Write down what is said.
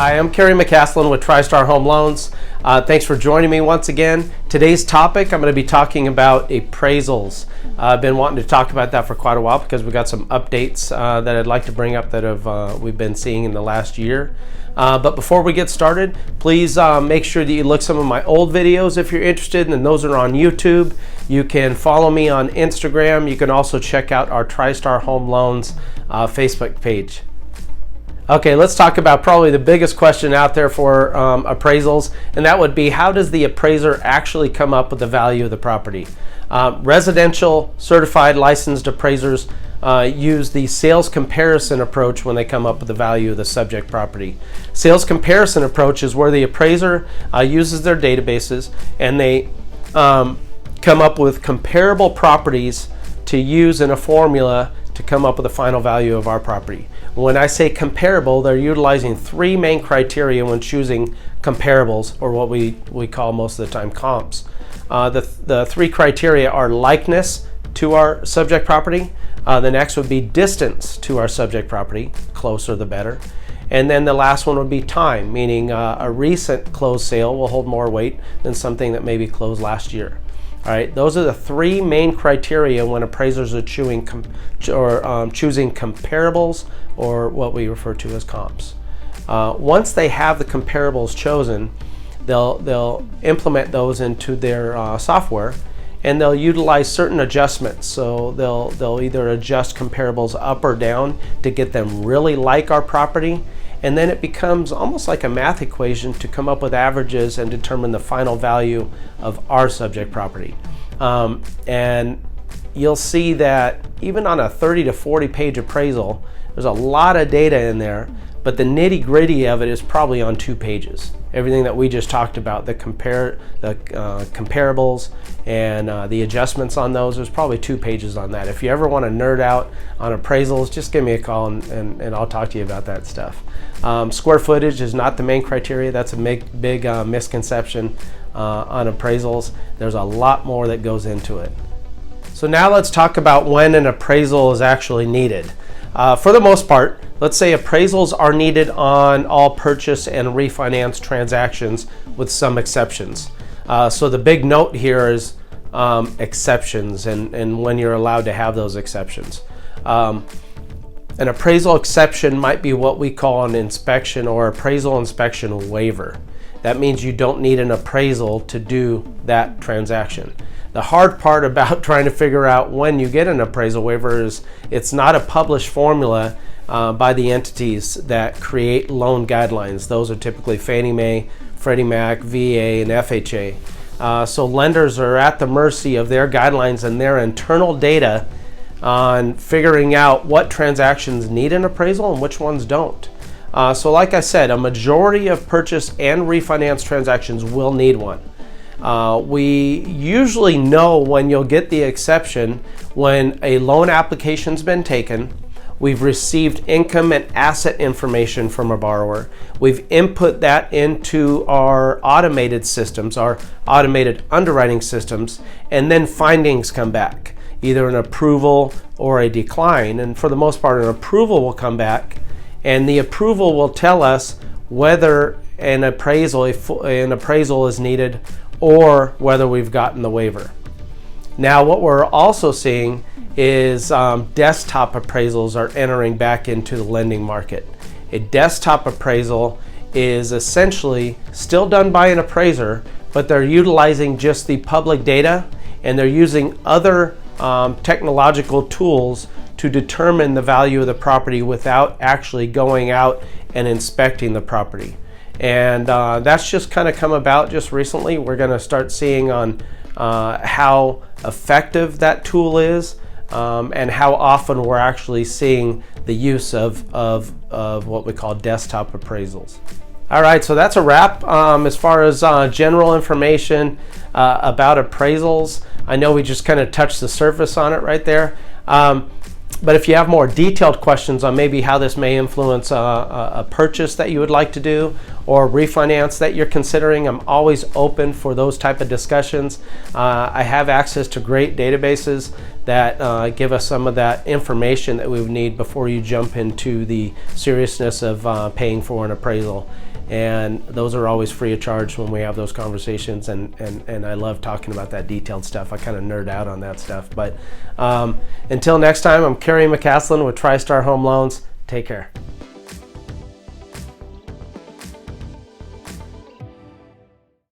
Hi, I'm Cary with TriStar Home Loans. Thanks for joining me once again. Today's topic, I'm going to be talking about appraisals. I've been wanting to talk about that for quite a while because we've got some updates that I'd like to bring up that we've been seeing in the last year. But before we get started, please make sure that you look some of my old videos if you're interested, and those are on YouTube. You can follow me on Instagram. You can also check out our TriStar Home Loans Facebook page. Okay, let's talk about probably the biggest question out there for appraisals, and that would be, how does the appraiser actually come up with the value of the property? Residential certified licensed appraisers use the sales comparison approach when they come up with the value of the subject property. Sales comparison approach is where the appraiser uses their databases and they come up with comparable properties to use in a formula to come up with the final value of our property. When I say comparable, they're utilizing three main criteria when choosing comparables, or what we call most of the time comps. The three criteria are likeness to our subject property. The next would be distance to our subject property, closer the better. And then the last one would be time, meaning a recent closed sale will hold more weight than something that maybe closed last year. All right, those are the three main criteria when appraisers are choosing comparables, or what we refer to as comps. Once they have the comparables chosen, they'll implement those into their software, and they'll utilize certain adjustments. So they'll either adjust comparables up or down to get them really like our property, and then it becomes almost like a math equation to come up with averages and determine the final value of our subject property. And you'll see that even on a 30 to 40 page appraisal, there's a lot of data in there, but the nitty gritty of it is probably on 2 pages. Everything that we just talked about, the comparables and the adjustments on those, there's probably 2 pages on that. If you ever want to nerd out on appraisals, just give me a call and I'll talk to you about that stuff. Square footage is not the main criteria. That's a big misconception on appraisals. There's a lot more that goes into it. So now let's talk about when an appraisal is actually needed. For the most part, let's say appraisals are needed on all purchase and refinance transactions with some exceptions. So the big note here is exceptions and when you're allowed to have those exceptions. An appraisal exception might be what we call an inspection or appraisal inspection waiver. That means you don't need an appraisal to do that transaction. The hard part about trying to figure out when you get an appraisal waiver is it's not a published formula by the entities that create loan guidelines. Those are typically Fannie Mae, Freddie Mac, VA, and FHA. So lenders are at the mercy of their guidelines and their internal data on figuring out what transactions need an appraisal and which ones don't. So like I said, a majority of purchase and refinance transactions will need one. We usually know when you'll get the exception when a loan application's been taken, we've received income and asset information from a borrower, we've input that into our automated systems, our automated underwriting systems, and then findings come back, either an approval or a decline. And for the most part, an approval will come back, and the approval will tell us whether an appraisal is needed or whether we've gotten the waiver. Now, what we're also seeing is desktop appraisals are entering back into the lending market. A desktop appraisal is essentially still done by an appraiser, but they're utilizing just the public data, and they're using other technological tools to determine the value of the property without actually going out and inspecting the property. And that's just kind of come about just recently. We're going to start seeing on how effective that tool is and how often we're actually seeing the use of what we call desktop appraisals. All right, so that's a wrap as far as general information about appraisals. I know we just kind of touched the surface on it right there. But if you have more detailed questions on maybe how this may influence a purchase that you would like to do, or refinance that you're considering, I'm always open for those type of discussions. I have access to great databases that give us some of that information that we would need before you jump into the seriousness of paying for an appraisal. And those are always free of charge when we have those conversations, and I love talking about that detailed stuff. I kind of nerd out on that stuff. But until next time, I'm Cary McCaslin with TriStar Home Loans. Take care.